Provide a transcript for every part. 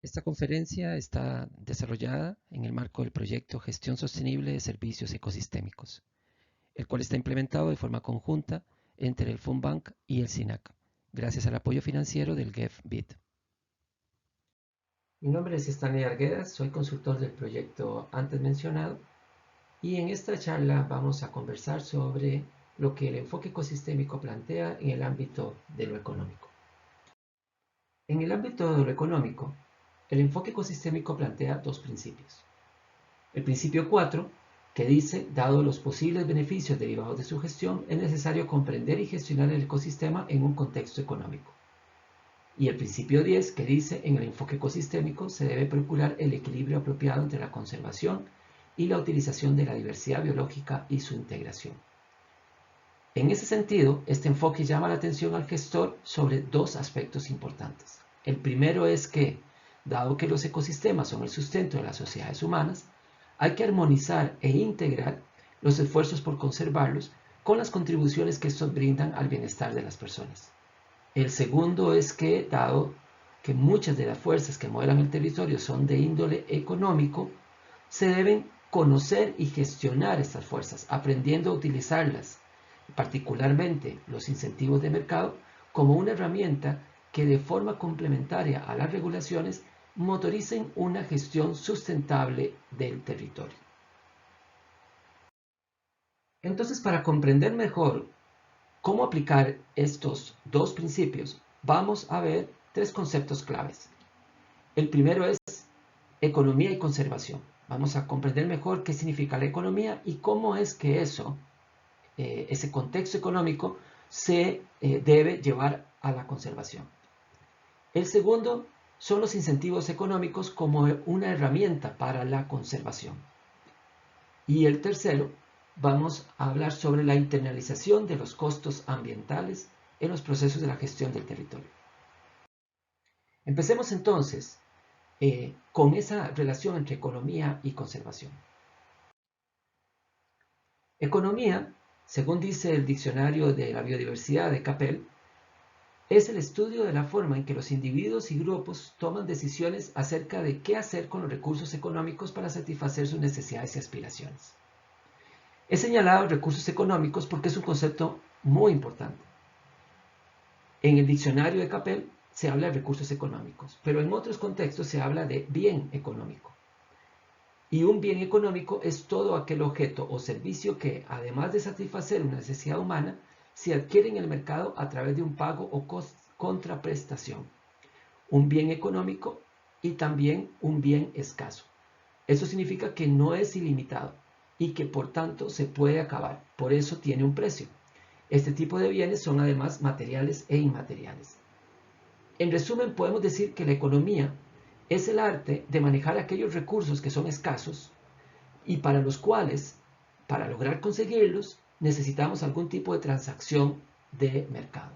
Esta conferencia está desarrollada en el marco del proyecto Gestión Sostenible de Servicios Ecosistémicos, el cual está implementado de forma conjunta entre el FUNBank y el SINAC, gracias al apoyo financiero del GEF-BID. Mi nombre es Stanley Arguedas, soy consultor del proyecto antes mencionado y en esta charla vamos a conversar sobre lo que el enfoque ecosistémico plantea en el ámbito de lo económico. En el ámbito de lo económico, el enfoque ecosistémico plantea dos principios. El principio 4, que dice, dado los posibles beneficios derivados de su gestión, es necesario comprender y gestionar el ecosistema en un contexto económico. Y el principio 10, que dice, en el enfoque ecosistémico se debe procurar el equilibrio apropiado entre la conservación y la utilización de la diversidad biológica y su integración. En ese sentido, este enfoque llama la atención al gestor sobre dos aspectos importantes. El primero es que, dado que los ecosistemas son el sustento de las sociedades humanas, hay que armonizar e integrar los esfuerzos por conservarlos con las contribuciones que estos brindan al bienestar de las personas. El segundo es que, dado que muchas de las fuerzas que modelan el territorio son de índole económico, se deben conocer y gestionar estas fuerzas, aprendiendo a utilizarlas, particularmente los incentivos de mercado, como una herramienta que de forma complementaria a las regulaciones motoricen una gestión sustentable del territorio. Entonces, para comprender mejor cómo aplicar estos dos principios, vamos a ver tres conceptos claves. El primero es economía y conservación. Vamos a comprender mejor qué significa la economía y cómo es que ese contexto económico se debe llevar a la conservación. El segundo son los incentivos económicos como una herramienta para la conservación. Y el tercero, vamos a hablar sobre la internalización de los costos ambientales en los procesos de la gestión del territorio. Empecemos entonces con esa relación entre economía y conservación. Economía, según dice el Diccionario de la Biodiversidad de Capel, es el estudio de la forma en que los individuos y grupos toman decisiones acerca de qué hacer con los recursos económicos para satisfacer sus necesidades y aspiraciones. He señalado recursos económicos porque es un concepto muy importante. En el diccionario de Capel se habla de recursos económicos, pero en otros contextos se habla de bien económico. Y un bien económico es todo aquel objeto o servicio que, además de satisfacer una necesidad humana, se adquiere en el mercado a través de un pago o contraprestación. Un bien económico y también un bien escaso. Eso significa que no es ilimitado y que por tanto se puede acabar. Por eso tiene un precio. Este tipo de bienes son además materiales e inmateriales. En resumen, podemos decir que la economía es el arte de manejar aquellos recursos que son escasos y para los cuales, para lograr conseguirlos, necesitamos algún tipo de transacción de mercado.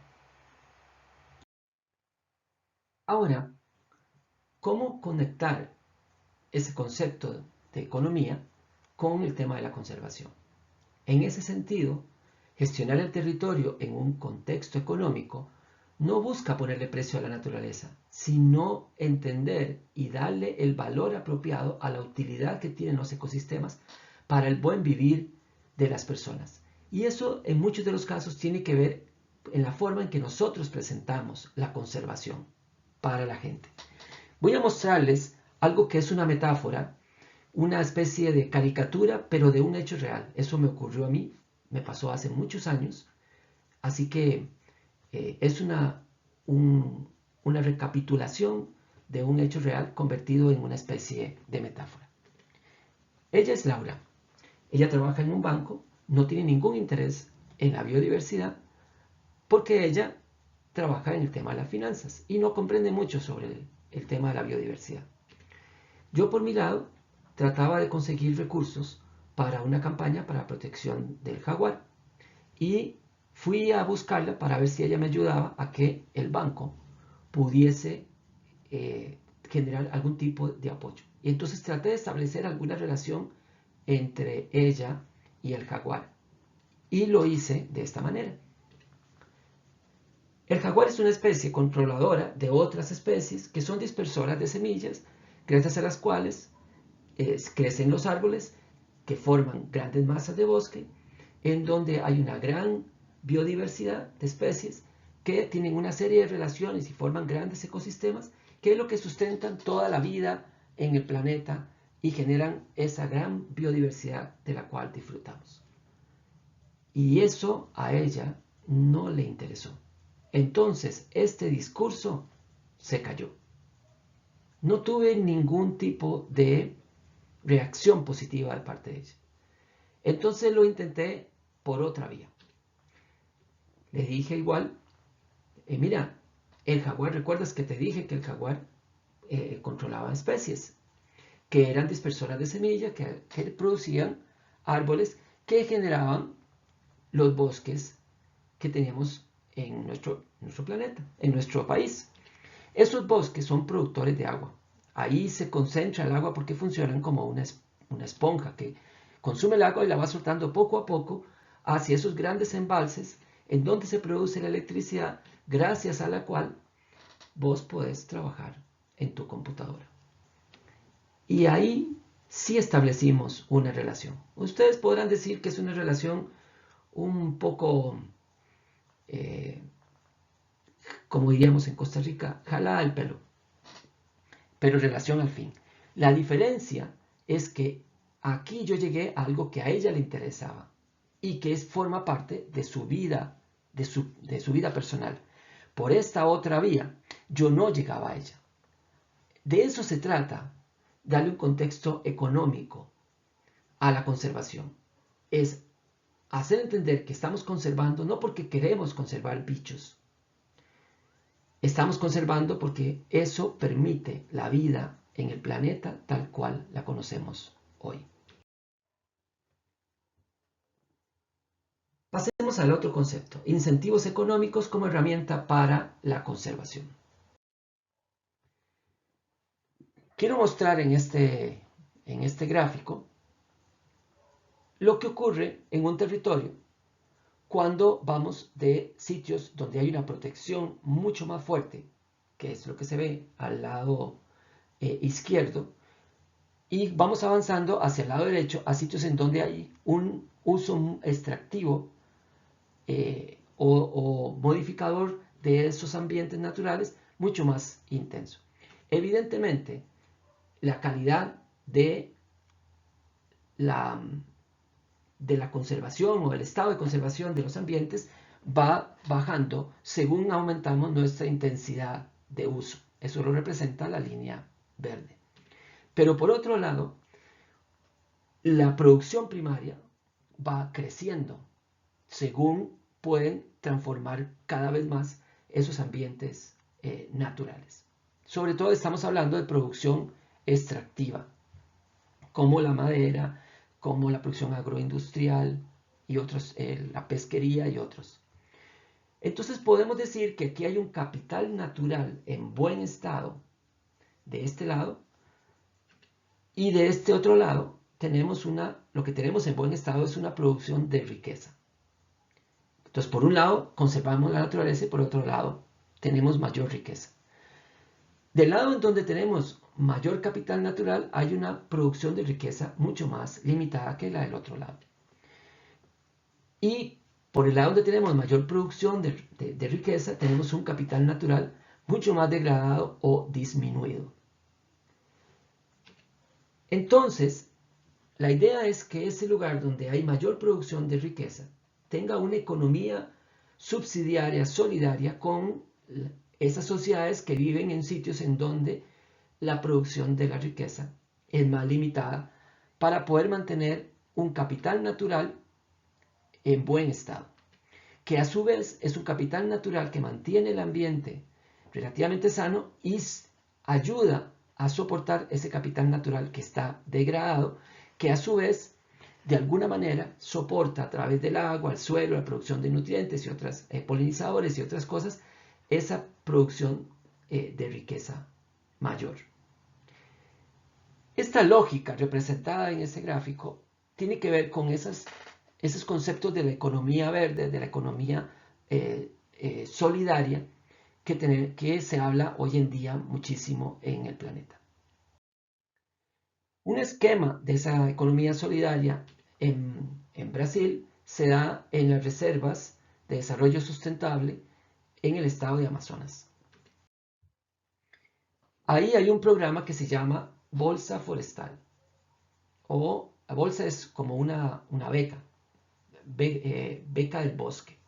Ahora, ¿cómo conectar ese concepto de economía con el tema de la conservación? En ese sentido, gestionar el territorio en un contexto económico no busca ponerle precio a la naturaleza, sino entender y darle el valor apropiado a la utilidad que tienen los ecosistemas para el buen vivir de las personas. Y eso en muchos de los casos tiene que ver en la forma en que nosotros presentamos la conservación para la gente. Voy a mostrarles algo que es una metáfora, una especie de caricatura, pero de un hecho real. Eso me ocurrió a mí, me pasó hace muchos años, así que es una recapitulación de un hecho real convertido en una especie de metáfora. Ella es Laura. Ella trabaja en un banco, no tiene ningún interés en la biodiversidad porque ella trabaja en el tema de las finanzas y no comprende mucho sobre el tema de la biodiversidad. Yo por mi lado trataba de conseguir recursos para una campaña para protección del jaguar y fui a buscarla para ver si ella me ayudaba a que el banco pudiese generar algún tipo de apoyo. Y entonces traté de establecer alguna relación entre ella y el jaguar. Y lo hice de esta manera. El jaguar es una especie controladora de otras especies que son dispersoras de semillas, gracias a las cuales crecen los árboles que forman grandes masas de bosque, en donde hay una gran biodiversidad de especies que tienen una serie de relaciones y forman grandes ecosistemas, que es lo que sustentan toda la vida en el planeta y generan esa gran biodiversidad de la cual disfrutamos. Y eso a ella no le interesó. Entonces, este discurso se cayó. No tuve ningún tipo de reacción positiva de parte de ella. Entonces lo intenté por otra vía. Le dije igual, mira, el jaguar, ¿recuerdas que te dije que el jaguar controlaba especies que eran dispersoras de semillas, que producían árboles que generaban los bosques que teníamos en nuestro planeta, en nuestro país? Esos bosques son productores de agua. Ahí se concentra el agua porque funcionan como una esponja que consume el agua y la va soltando poco a poco hacia esos grandes embalses en donde se produce la electricidad, gracias a la cual vos podés trabajar en tu computadora. Y ahí sí establecimos una relación. Ustedes podrán decir que es una relación un poco, como diríamos en Costa Rica, jalada al pelo, pero relación al fin. La diferencia es que aquí yo llegué a algo que a ella le interesaba y que forma parte de su vida, de su vida personal. Por esta otra vía, yo no llegaba a ella. De eso se trata, darle un contexto económico a la conservación. Es hacer entender que estamos conservando no porque queremos conservar bichos. Estamos conservando porque eso permite la vida en el planeta tal cual la conocemos hoy. Pasemos al otro concepto, incentivos económicos como herramienta para la conservación. Quiero mostrar en este gráfico lo que ocurre en un territorio cuando vamos de sitios donde hay una protección mucho más fuerte, que es lo que se ve al lado izquierdo, y vamos avanzando hacia el lado derecho a sitios en donde hay un uso extractivo o modificador de esos ambientes naturales mucho más intenso. Evidentemente, la calidad de la conservación o el estado de conservación de los ambientes va bajando según aumentamos nuestra intensidad de uso. Eso lo representa la línea verde. Pero por otro lado, la producción primaria va creciendo según pueden transformar cada vez más esos ambientes naturales. Sobre todo estamos hablando de producción extractiva, como la madera, como la producción agroindustrial y otros, la pesquería y otros. Entonces podemos decir que aquí hay un capital natural en buen estado de este lado, y de este otro lado tenemos lo que tenemos en buen estado es una producción de riqueza. Entonces, por un lado, conservamos la naturaleza y por otro lado, tenemos mayor riqueza. Del lado en donde tenemos mayor capital natural, hay una producción de riqueza mucho más limitada que la del otro lado. Y por el lado donde tenemos mayor producción de riqueza, tenemos un capital natural mucho más degradado o disminuido. Entonces, la idea es que ese lugar donde hay mayor producción de riqueza tenga una economía subsidiaria, solidaria con esas sociedades que viven en sitios en donde la producción de la riqueza es más limitada para poder mantener un capital natural en buen estado, que a su vez es un capital natural que mantiene el ambiente relativamente sano y ayuda a soportar ese capital natural que está degradado, que a su vez de alguna manera soporta a través del agua, el suelo, la producción de nutrientes y otras polinizadores y otras cosas, esa producción de riqueza mayor. Esta lógica representada en ese gráfico tiene que ver con esos conceptos de la economía verde, de la economía solidaria que se habla hoy en día muchísimo en el planeta. Un esquema de esa economía solidaria en Brasil se da en las reservas de desarrollo sustentable en el estado de Amazonas. Ahí hay un programa que se llama Bolsa Forestal, o la bolsa es como una beca, beca del bosque.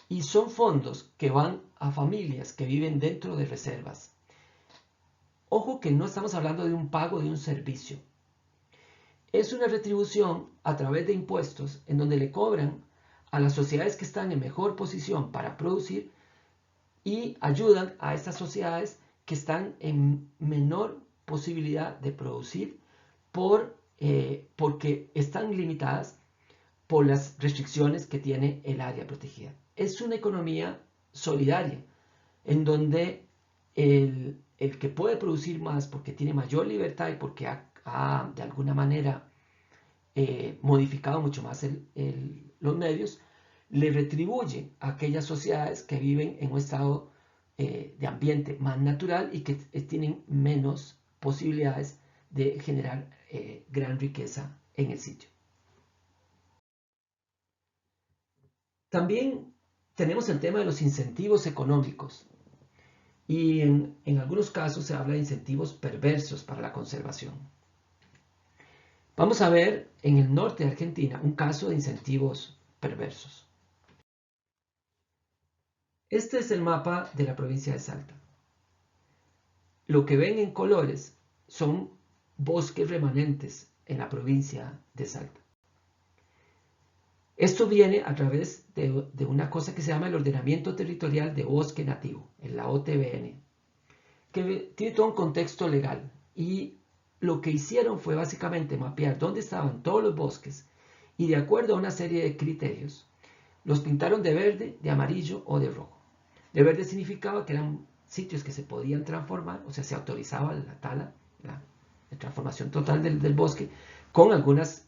Y son fondos que van a familias que viven dentro de reservas. Ojo que no estamos hablando de un pago de un servicio. Es una retribución a través de impuestos en donde le cobran a las sociedades que están en mejor posición para producir y ayudan a estas sociedades que están en menor posibilidad de producir porque están limitadas por las restricciones que tiene el área protegida. Es una economía solidaria en donde el que puede producir más porque tiene mayor libertad y porque ha de alguna manera modificado mucho más los medios, le retribuye a aquellas sociedades que viven en un estado de ambiente más natural y que tienen menos posibilidades de generar gran riqueza en el sitio. También tenemos el tema de los incentivos económicos y en algunos casos se habla de incentivos perversos para la conservación. Vamos a ver en el norte de Argentina un caso de incentivos perversos. Este es el mapa de la provincia de Salta. Lo que ven en colores son bosques remanentes en la provincia de Salta. Esto viene a través de una cosa que se llama el Ordenamiento Territorial de Bosque Nativo, en la OTBN, que tiene todo un contexto legal. Y lo que hicieron fue básicamente mapear dónde estaban todos los bosques y de acuerdo a una serie de criterios, los pintaron de verde, de amarillo o de rojo. De verde significaba que eran sitios que se podían transformar, o sea, se autorizaba la tala, la transformación total del bosque, con algunas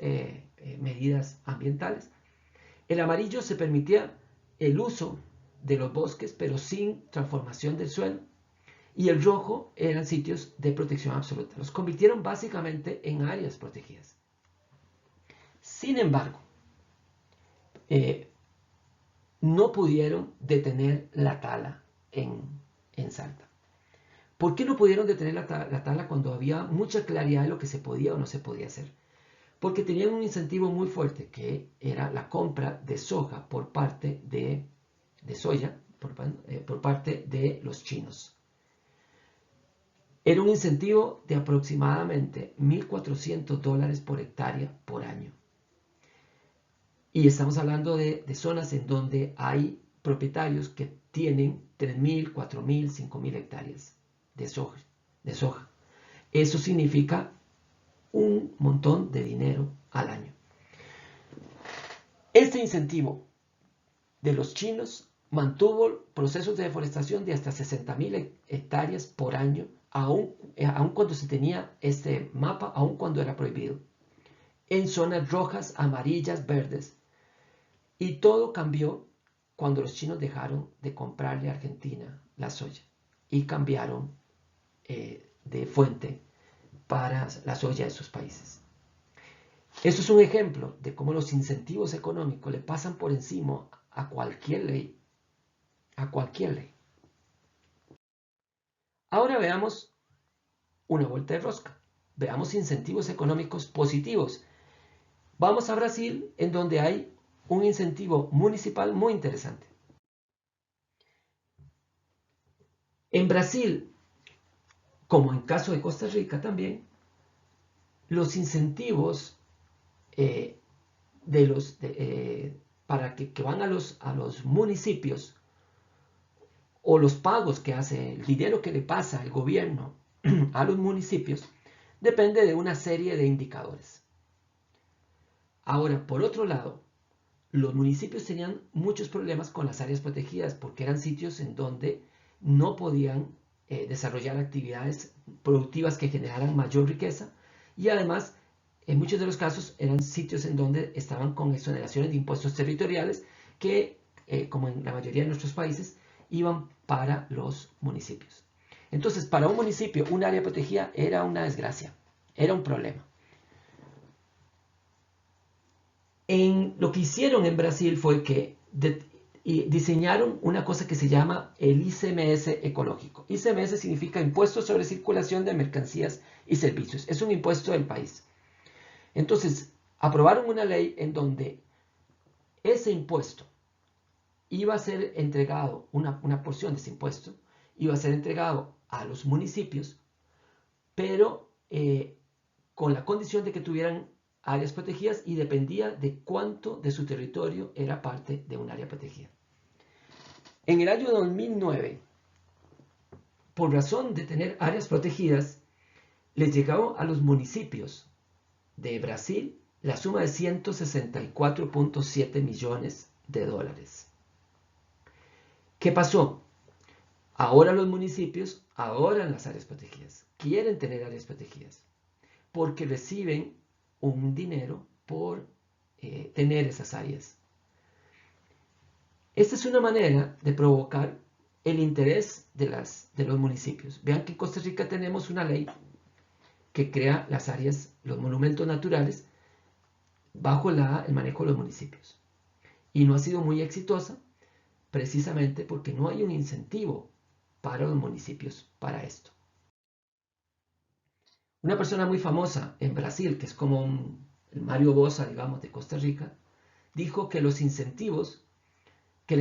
medidas ambientales. El amarillo se permitía el uso de los bosques, pero sin transformación del suelo. Y el rojo eran sitios de protección absoluta. Los convirtieron básicamente en áreas protegidas. Sin embargo, no pudieron detener la tala en Salta. ¿Por qué no pudieron detener la tala cuando había mucha claridad de lo que se podía o no se podía hacer? Porque tenían un incentivo muy fuerte, que era la compra de soja por parte de soya, por parte de los chinos. Era un incentivo de aproximadamente $1.400 por hectárea por año. Y estamos hablando de zonas en donde hay propietarios que tienen 3.000, 4.000, 5.000 hectáreas de soja. Eso significa un montón de dinero al año. Este incentivo de los chinos mantuvo procesos de deforestación de hasta 60.000 hectáreas por año, aun cuando se tenía este mapa, aun cuando era prohibido, en zonas rojas, amarillas, verdes. Y todo cambió cuando los chinos dejaron de comprarle a Argentina la soya y cambiaron de fuente para la soya de sus países. Esto es un ejemplo de cómo los incentivos económicos le pasan por encima a cualquier ley. A cualquier ley. Ahora veamos una vuelta de rosca. Veamos incentivos económicos positivos. Vamos a Brasil, en donde hay un incentivo municipal muy interesante. En Brasil, como en caso de Costa Rica también, los incentivos para que van a los municipios, o los pagos que hace, el dinero que le pasa el gobierno a los municipios, depende de una serie de indicadores. Ahora, por otro lado, los municipios tenían muchos problemas con las áreas protegidas porque eran sitios en donde no podían desarrollar actividades productivas que generaran mayor riqueza, y además en muchos de los casos eran sitios en donde estaban con exoneraciones de impuestos territoriales que como en la mayoría de nuestros países, iban para los municipios. Entonces, para un municipio, un área protegida era una desgracia, era un problema. Lo que hicieron en Brasil fue que diseñaron una cosa que se llama el ICMS ecológico. ICMS significa Impuesto sobre Circulación de Mercancías y Servicios. Es un impuesto del país. Entonces, aprobaron una ley en donde ese impuesto iba a ser entregado, una porción de ese impuesto, iba a ser entregado a los municipios, pero con la condición de que tuvieran áreas protegidas y dependía de cuánto de su territorio era parte de un área protegida. En el año 2009, por razón de tener áreas protegidas, les llegó a los municipios de Brasil la suma de 164.7 millones de dólares. ¿Qué pasó? Ahora los municipios adoran las áreas protegidas, quieren tener áreas protegidas, porque reciben un dinero por tener esas áreas. Esta es una manera de provocar el interés de los municipios. Vean que en Costa Rica tenemos una ley que crea las áreas, los monumentos naturales, bajo el manejo de los municipios. Y no ha sido muy exitosa, precisamente porque no hay un incentivo para los municipios para esto. Una persona muy famosa en Brasil, que es como el Mario Boza, digamos, de Costa Rica, dijo que la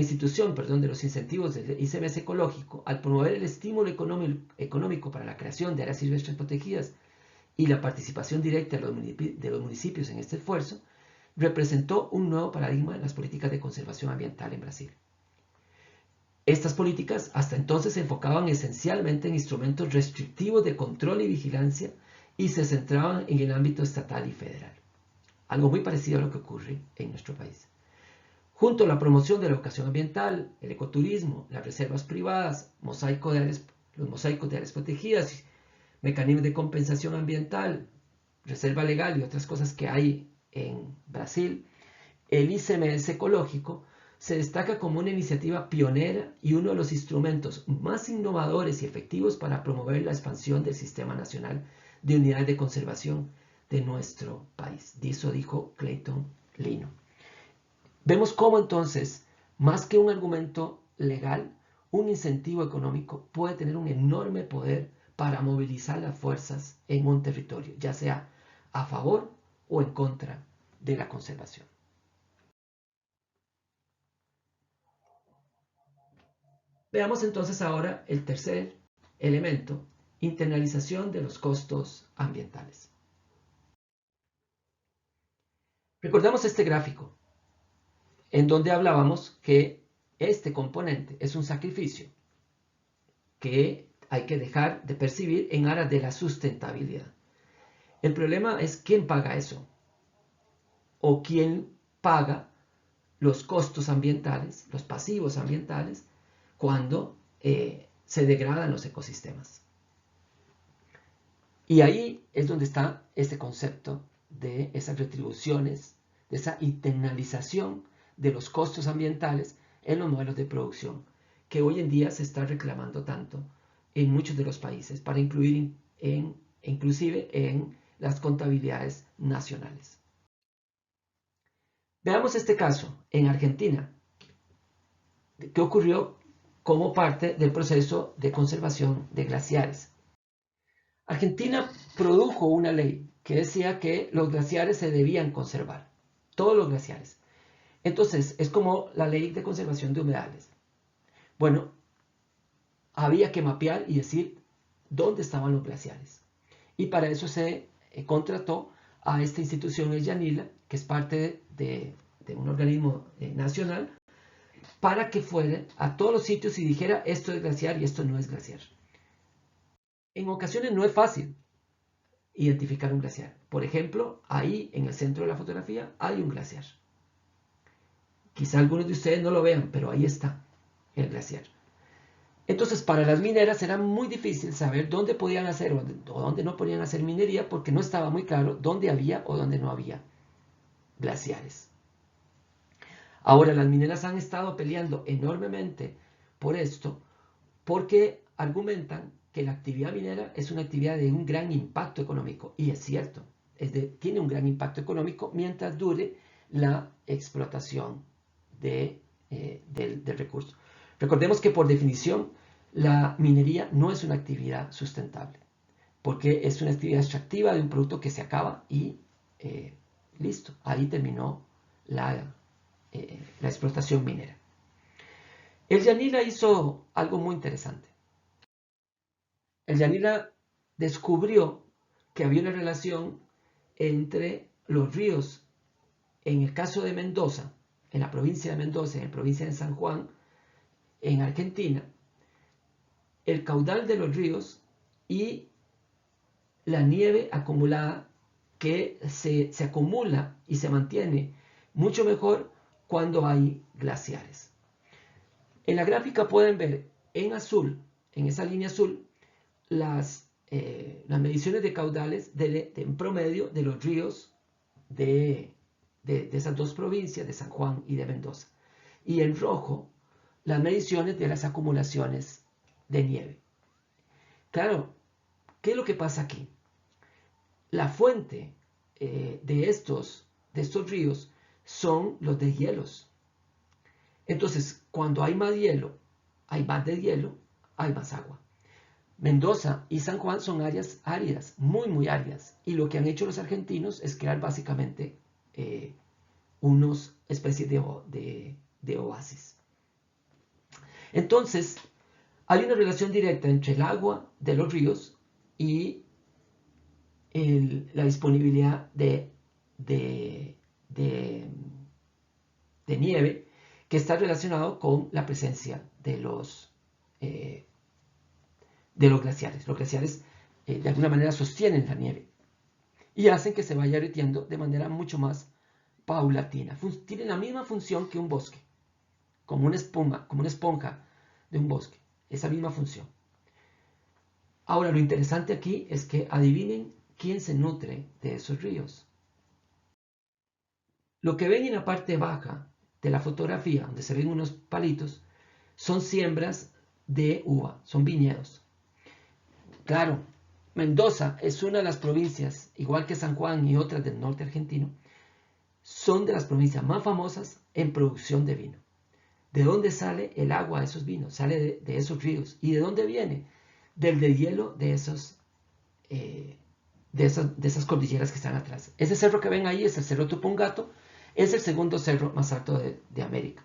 institución de los incentivos del ICMS ecológico, al promover el estímulo económico para la creación de áreas silvestres protegidas y la participación directa de los municipios en este esfuerzo, representó un nuevo paradigma en las políticas de conservación ambiental en Brasil. Estas políticas hasta entonces se enfocaban esencialmente en instrumentos restrictivos de control y vigilancia y se centraban en el ámbito estatal y federal. Algo muy parecido a lo que ocurre en nuestro país. Junto a la promoción de la educación ambiental, el ecoturismo, las reservas privadas, los mosaicos de áreas protegidas, mecanismos de compensación ambiental, reserva legal y otras cosas que hay en Brasil, el ICMS ecológico se destaca como una iniciativa pionera y uno de los instrumentos más innovadores y efectivos para promover la expansión del Sistema Nacional de Unidades de Conservación de nuestro país. Eso dijo Clayton Lino. Vemos cómo entonces, más que un argumento legal, un incentivo económico puede tener un enorme poder para movilizar las fuerzas en un territorio, ya sea a favor o en contra de la conservación. Veamos entonces ahora el tercer elemento, internalización de los costos ambientales. Recordamos este gráfico, en donde hablábamos que este componente es un sacrificio que hay que dejar de percibir en aras de la sustentabilidad. El problema es quién paga eso, o quién paga los costos ambientales, los pasivos ambientales, cuando se degradan los ecosistemas. Y ahí es donde está este concepto de esas retribuciones, de esa internalización de los costos ambientales en los modelos de producción, que hoy en día se está reclamando tanto en muchos de los países para incluir inclusive en las contabilidades nacionales. Veamos este caso en Argentina, que ocurrió como parte del proceso de conservación de glaciares. Argentina produjo una ley que decía que los glaciares se debían conservar, todos los glaciares. Entonces, es como la ley de conservación de humedales. Bueno, había que mapear y decir dónde estaban los glaciares. Y para eso se contrató a esta institución, el Yanila, que es parte de un organismo nacional, para que fuera a todos los sitios y dijera esto es glaciar y esto no es glaciar. En ocasiones no es fácil identificar un glaciar. Por ejemplo, ahí en el centro de la fotografía hay un glaciar. Quizá algunos de ustedes no lo vean, pero ahí está el glaciar. Entonces, para las mineras era muy difícil saber dónde podían hacer o dónde no podían hacer minería porque no estaba muy claro dónde había o dónde no había glaciares. Ahora, las mineras han estado peleando enormemente por esto, porque argumentan que la actividad minera es una actividad de un gran impacto económico, y es cierto, tiene un gran impacto económico mientras dure la explotación del recurso. Recordemos que por definición la minería no es una actividad sustentable, porque es una actividad extractiva de un producto que se acaba y listo, ahí terminó la explotación minera. El Yanila hizo algo muy interesante. El Yanila descubrió que había una relación entre los ríos, en el caso de Mendoza, en la provincia de Mendoza, en la provincia de San Juan, en Argentina, el caudal de los ríos y la nieve acumulada que se acumula y se mantiene mucho mejor cuando hay glaciares. En la gráfica pueden ver en azul, en esa línea azul, las mediciones de caudales en promedio de los ríos de esas dos provincias, de San Juan y de Mendoza. Y en rojo, las mediciones de las acumulaciones de nieve. Claro, ¿qué es lo que pasa aquí? La fuente de estos ríos son los deshielos. Entonces, cuando hay más hielo, hay más deshielo, hay más agua. Mendoza y San Juan son áreas áridas, muy, muy áridas. Y lo que han hecho los argentinos es crear básicamente unos especies de oasis. Entonces, hay una relación directa entre el agua de los ríos y la disponibilidad de nieve, que está relacionado con la presencia de los glaciares. Los glaciares de alguna manera sostienen la nieve y hacen que se vaya derritiendo de manera mucho más paulatina. Tienen la misma función que un bosque, como una espuma, como una esponja de un bosque. Esa misma función. Ahora, lo interesante aquí es que adivinen quién se nutre de esos ríos. Lo que ven en la parte baja de la fotografía, donde se ven unos palitos, son siembras de uva, son viñedos. Claro, Mendoza es una de las provincias, igual que San Juan y otras del norte argentino, son de las provincias más famosas en producción de vino. ¿De dónde sale el agua de esos vinos? Sale de esos ríos. ¿Y de dónde viene? Del deshielo de esas cordilleras que están atrás. Ese cerro que ven ahí es el Cerro Tupungato, es el segundo cerro más alto de América.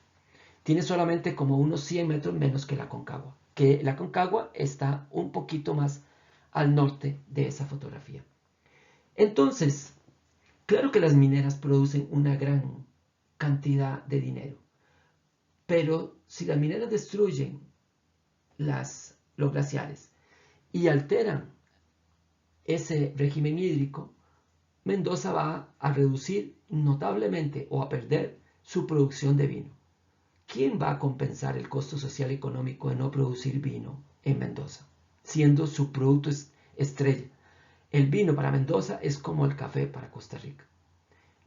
Tiene solamente como unos 100 metros menos que la Concagua, que la Concagua está un poquito más al norte de esa fotografía. Entonces, claro que las mineras producen una gran cantidad de dinero, pero si las mineras destruyen los glaciares y alteran ese régimen hídrico, Mendoza va a reducir notablemente o a perder su producción de vino. ¿Quién va a compensar el costo social y económico de no producir vino en Mendoza, siendo su producto estrella? El vino para Mendoza es como el café para Costa Rica.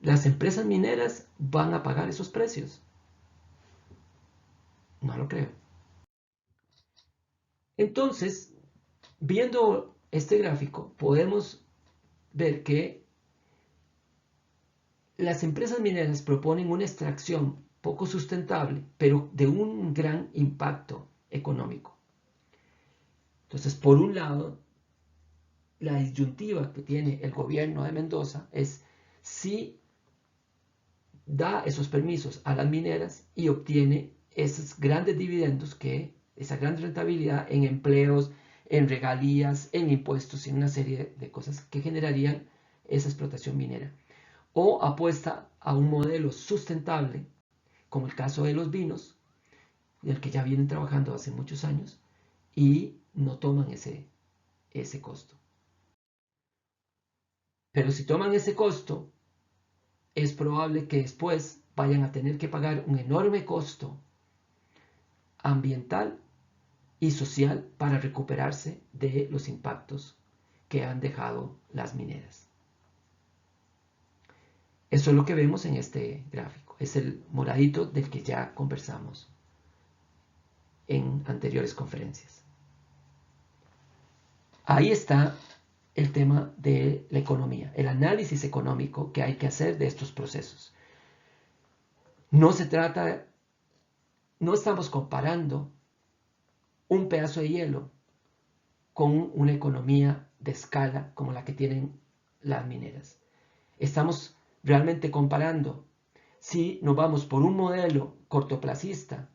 ¿Las empresas mineras van a pagar esos precios? No lo creo. Entonces, viendo este gráfico, podemos ver que las empresas mineras proponen una extracción poco sustentable, pero de un gran impacto económico. Entonces, por un lado, la disyuntiva que tiene el gobierno de Mendoza es si da esos permisos a las mineras y obtiene esos grandes dividendos, esa gran rentabilidad en empleos, en regalías, en impuestos y en una serie de cosas que generarían esa explotación minera. O apuesta a un modelo sustentable, como el caso de los vinos, del que ya vienen trabajando hace muchos años, y no toman ese costo. Pero si toman ese costo, es probable que después vayan a tener que pagar un enorme costo ambiental y social para recuperarse de los impactos que han dejado las mineras. Eso es lo que vemos en este gráfico. ecosistémico. Es el moradito del que ya conversamos en anteriores conferencias. Ahí está el tema de la economía, el análisis económico que hay que hacer de estos procesos. No estamos comparando un pedazo de hielo con una economía de escala como la que tienen las mineras. Estamos realmente comparando si nos vamos por un modelo cortoplacista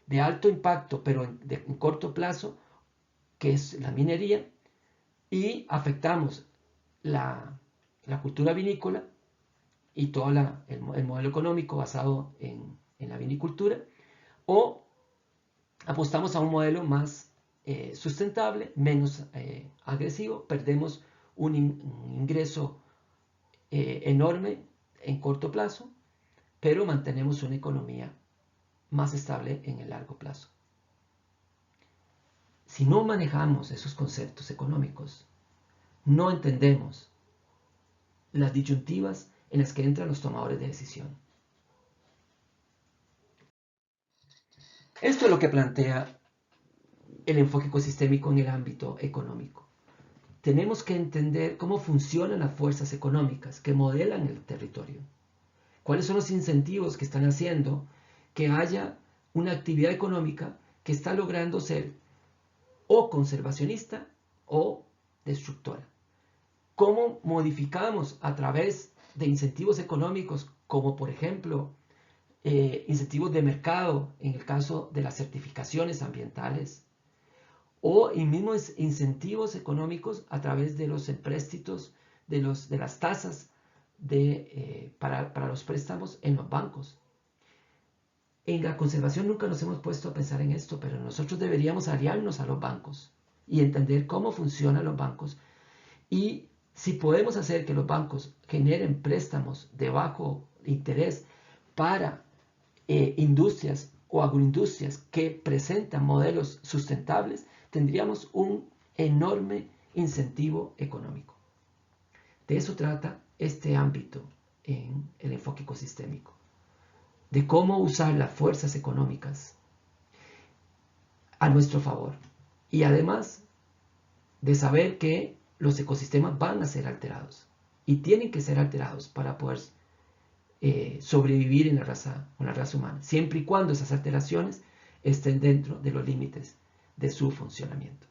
de alto impacto, pero en corto plazo, que es la minería, y afectamos la cultura vinícola y todo el modelo económico basado en la vinicultura, o apostamos a un modelo más sustentable, menos agresivo, perdemos un ingreso enorme en corto plazo, pero mantenemos una economía más estable en el largo plazo. Si no manejamos esos conceptos económicos, no entendemos las disyuntivas en las que entran los tomadores de decisión. Esto es lo que plantea el enfoque ecosistémico en el ámbito económico. Tenemos que entender cómo funcionan las fuerzas económicas que modelan el territorio. ¿Cuáles son los incentivos que están haciendo que haya una actividad económica que está logrando ser o conservacionista o destructora? ¿Cómo modificamos a través de incentivos económicos, como por ejemplo incentivos de mercado en el caso de las certificaciones ambientales, o mismos incentivos económicos a través de los empréstitos, de las tasas para los préstamos en los bancos? En la conservación nunca nos hemos puesto a pensar en esto, pero nosotros deberíamos aliarnos a los bancos y entender cómo funcionan los bancos, y si podemos hacer que los bancos generen préstamos de bajo interés para industrias o agroindustrias que presentan modelos sustentables, tendríamos un enorme incentivo económico. De eso trata este ámbito en el enfoque ecosistémico, de cómo usar las fuerzas económicas a nuestro favor, y además de saber que los ecosistemas van a ser alterados y tienen que ser alterados para poder sobrevivir en la raza humana, siempre y cuando esas alteraciones estén dentro de los límites de su funcionamiento.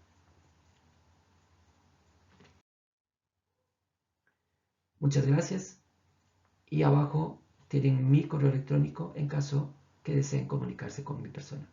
Muchas gracias, y abajo tienen mi correo electrónico en caso que deseen comunicarse con mi persona.